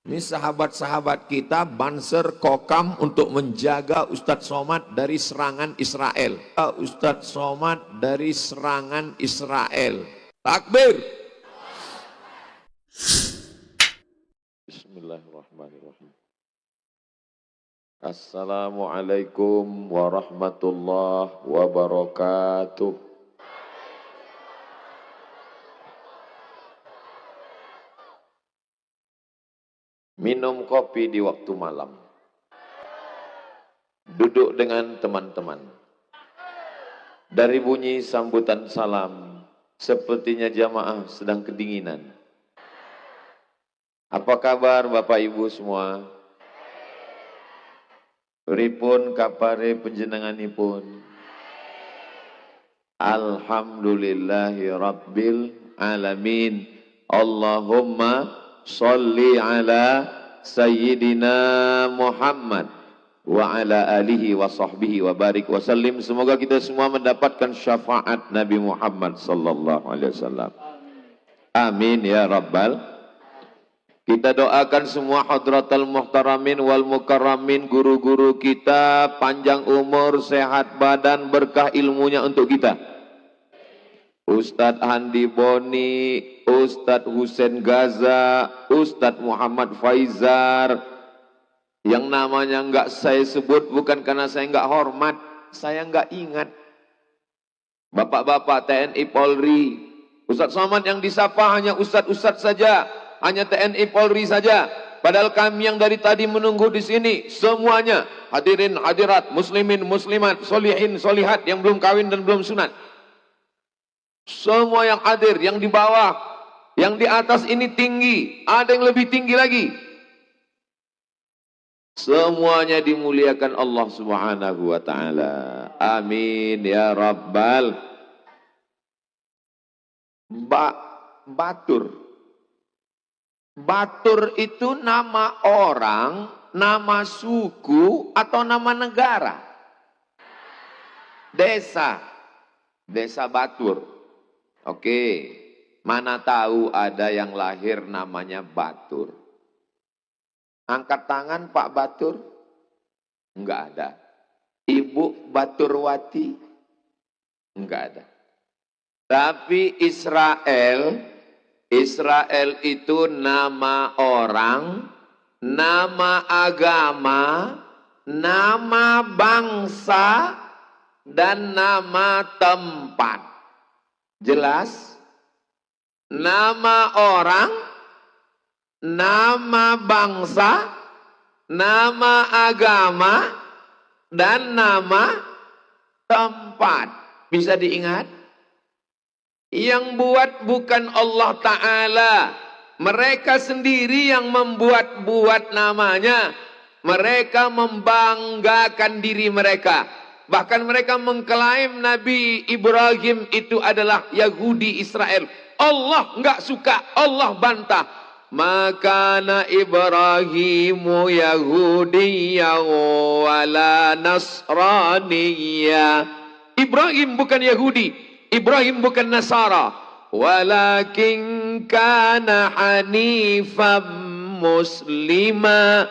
Ini sahabat-sahabat kita Banser Kokam untuk menjaga Ustadz Somad dari serangan Israel. Ustadz Somad dari serangan Israel. Takbir. Bismillahirrahmanirrahim. Assalamualaikum warahmatullahi wabarakatuh. Minum kopi di waktu malam. Duduk dengan teman-teman. Dari bunyi sambutan salam, sepertinya jamaah sedang kedinginan. Apa kabar Bapak Ibu semua? Pripun kapare panjenenganipun? Alhamdulillahi Rabbil Alamin. Allahumma Salli ala Sayyidina Muhammad wa ala alihi wa sahbihi wa barik wa sallim. Semoga kita semua mendapatkan syafaat Nabi Muhammad sallallahu alaihi wasallam. Amin ya rabbal. Kita doakan semua hadratal muhtaramin wal mukarramin, guru-guru kita panjang umur, sehat badan, berkah ilmunya untuk kita. Ustadz Handi Boni, Ustadz Husain Gaza, Ustadz Muhammad Faizar, yang namanya enggak saya sebut bukan karena saya enggak hormat, saya enggak ingat. Bapak-bapak TNI Polri, Ustadz Somad yang disapa hanya Ustadz-Ustadz saja, hanya TNI Polri saja. Padahal kami yang dari tadi menunggu di sini, semuanya hadirin hadirat, muslimin muslimat, solihin solihat yang belum kawin dan belum sunat. Semua yang hadir, yang di bawah, yang di atas ini tinggi, ada yang lebih tinggi lagi. Semuanya dimuliakan Allah Subhanahu wa taala. Amin ya rabbal. Batur. Batur itu nama orang, nama suku atau nama negara? Desa. Desa Batur. Oke, mana tahu ada yang lahir namanya Batur. Angkat tangan Pak Batur. Enggak ada. Ibu Baturwati. Enggak ada. Tapi Israel itu nama orang, nama agama, nama bangsa, dan nama tempat. Jelas? Nama orang, nama bangsa, nama agama, dan nama tempat. Bisa diingat? Yang buat bukan Allah Ta'ala. Mereka sendiri yang membuat-buat namanya. Mereka membanggakan diri mereka. Bahkan mereka mengklaim Nabi Ibrahim itu adalah Yahudi Israel. Allah enggak suka, Allah bantah. Makana Ibrahimu Yahudiyya wala Nasraniyya. Ibrahim bukan Yahudi, Ibrahim bukan Nasara. Walakin kana hanifam muslima.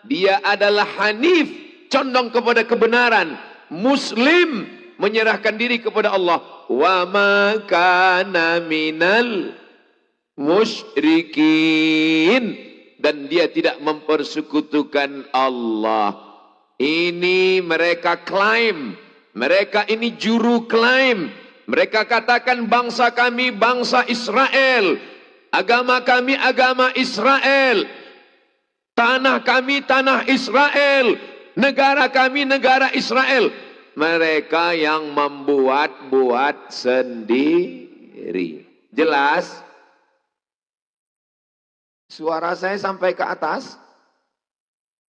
Dia adalah hanif, condong kepada kebenaran. Muslim, menyerahkan diri kepada Allah. Wa ma kana minal musyrikin, dan dia tidak mempersekutukan Allah. Ini mereka klaim, mereka ini juru klaim. Mereka katakan bangsa kami bangsa Israel, agama kami agama Israel, tanah kami tanah Israel, negara kami negara Israel. Mereka yang membuat-buat sendiri. Jelas? Suara saya sampai ke atas?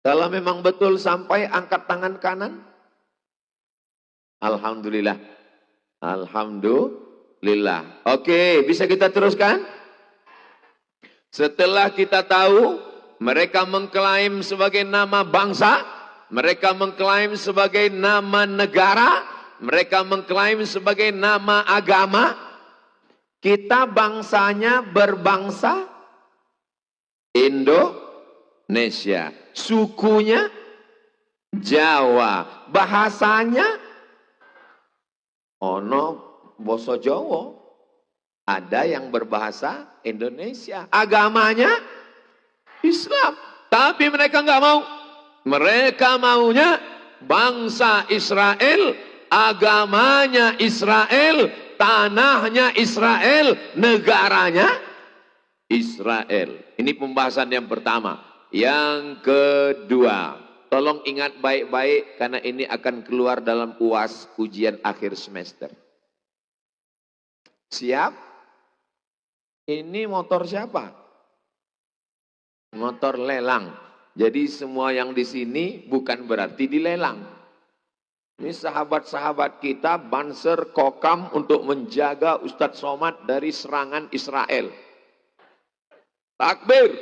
Kalau memang betul sampai, angkat tangan kanan. Alhamdulillah. Alhamdulillah. Oke, bisa kita teruskan? Setelah kita tahu mereka mengklaim sebagai nama bangsa, mereka mengklaim sebagai nama negara, mereka mengklaim sebagai nama agama. Kita bangsanya berbangsa Indonesia. Sukunya Jawa. Bahasanya ono basa Jawa. Ada yang berbahasa Indonesia. Agamanya Islam. Tapi mereka nggak mau. Mereka maunya bangsa Israel, agamanya Israel, tanahnya Israel, negaranya Israel. Ini pembahasan yang pertama. Yang kedua, tolong ingat baik-baik karena ini akan keluar dalam UAS, ujian akhir semester. Siap? Ini motor siapa? Motor lelang. Jadi semua yang di sini bukan berarti dilelang. Ini sahabat-sahabat kita Banser Kokam untuk menjaga Ustadz Somad dari serangan Israel. Takbir.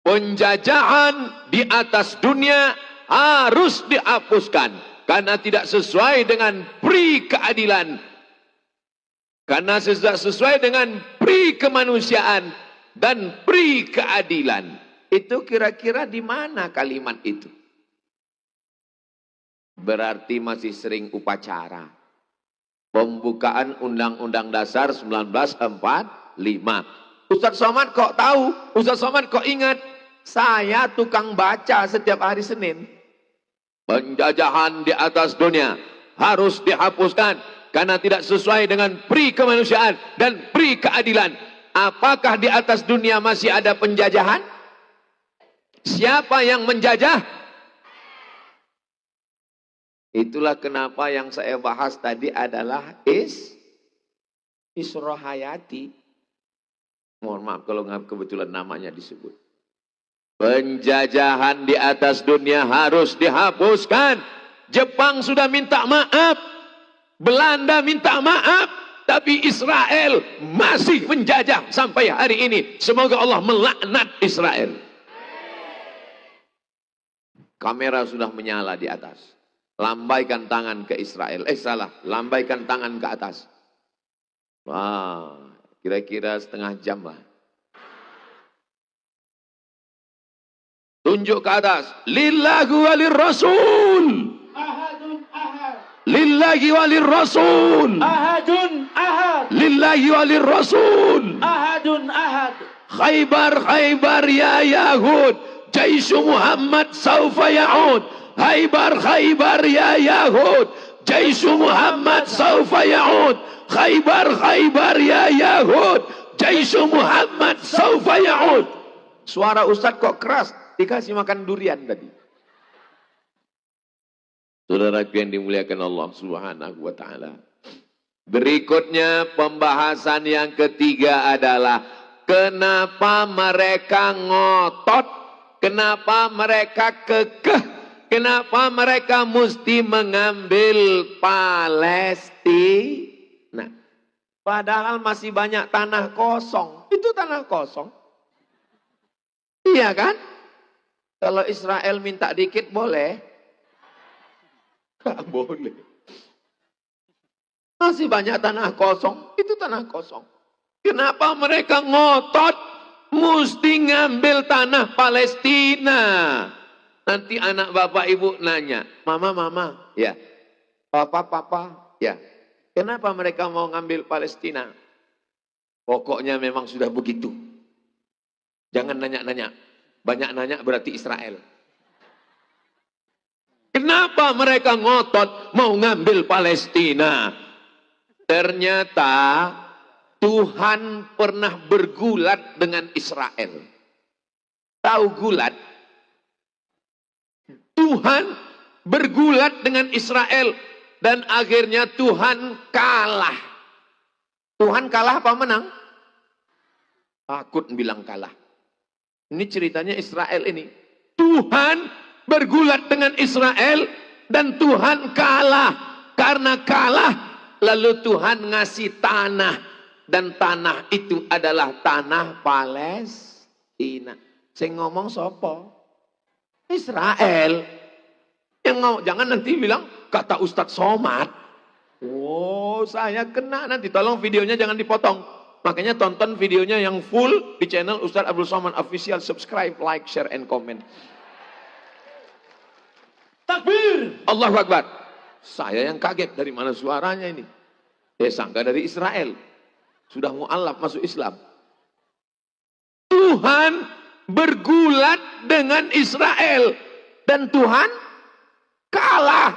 Penjajahan di atas dunia harus dihapuskan karena tidak sesuai dengan pri keadilan, karena tidak sesuai dengan pri kemanusiaan dan pri keadilan. Itu kira-kira di mana kalimat itu? Berarti masih sering upacara. Pembukaan Undang-Undang Dasar 1945. Ustadz Somad kok tahu? Ustadz Somad kok ingat? Saya tukang baca setiap hari Senin. Penjajahan di atas dunia harus dihapuskan karena tidak sesuai dengan pri kemanusiaan dan pri keadilan. Apakah di atas dunia masih ada penjajahan? Siapa yang menjajah? Itulah kenapa yang saya bahas tadi adalah Isra Hayati. Mohon maaf kalau nggak kebetulan namanya disebut. Penjajahan di atas dunia harus dihapuskan. Jepang sudah minta maaf, Belanda minta maaf, tapi Israel masih menjajah sampai hari ini. Semoga Allah melaknat Israel. Kamera sudah menyala di atas. Lambaikan tangan ke Israel. Lambaikan tangan ke atas. Wah, kira-kira setengah jam lah. Tunjuk ke atas. Lillahi walir rasul. Ahadun ahad. Lillahi walir rasul. Ahadun ahad. Lillahi walir rasul. Ahadun ahad. Khaybar, Khaybar ya Yahud. Jaisu Muhammad saufa ya'ud. Khaybar, Khaybar ya Yahud. Jaisu Muhammad saufa ya'ud. Khaybar, Khaybar ya Yahud. Jaisu Muhammad saufa ya'ud. Suara Ustadz kok keras? Dikasih makan durian tadi. Saudaraku yang dimuliakan Allah Subhanahu wa taala. Berikutnya pembahasan yang ketiga adalah kenapa mereka ngotot, kenapa mereka kekeh, kenapa mereka mesti mengambil Palestina. Padahal masih banyak tanah kosong. Itu tanah kosong. Iya kan? Kalau Israel minta dikit boleh? Gak boleh. Masih banyak tanah kosong. Itu tanah kosong. Kenapa mereka ngotot mesti ngambil tanah Palestina? Nanti anak bapak ibu nanya, mama, ya, papa, ya. Kenapa mereka mau ngambil Palestina? Pokoknya memang sudah begitu. Jangan nanya-nanya. Banyak nanya berarti Israel. Kenapa mereka ngotot mau ngambil Palestina? Ternyata Tuhan pernah bergulat dengan Israel. Tahu gulat? Tuhan bergulat dengan Israel dan akhirnya Tuhan kalah. Tuhan kalah apa menang? Takut bilang kalah. Ini ceritanya Israel ini. Tuhan bergulat dengan Israel dan Tuhan kalah. Karena kalah lalu Tuhan ngasih tanah. Dan tanah itu adalah tanah Palestina. Saya ngomong sopo? Israel. Yang ngomong, jangan nanti bilang kata Ustadz Somad. Oh, saya kena nanti. Tolong videonya jangan dipotong. Makanya tonton videonya yang full di channel Ustaz Abdul Somad Official. Subscribe, like, share, and comment. Takbir. Allahu Akbar. Saya yang kaget, dari mana suaranya ini? Sangka dari Israel. Sudah mu'alaf masuk Islam. Tuhan bergulat dengan Israel. Dan Tuhan kalah.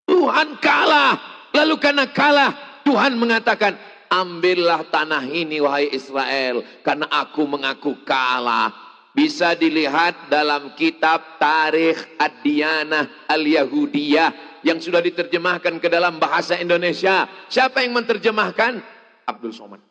Tuhan kalah. Lalu karena kalah, Tuhan mengatakan, ambillah tanah ini wahai Israel, karena aku mengaku kalah. Bisa dilihat dalam kitab Tarikh Ad-Diyanah Al-Yahudiyah yang sudah diterjemahkan ke dalam bahasa Indonesia. Siapa yang menerjemahkan? Abdul Somad.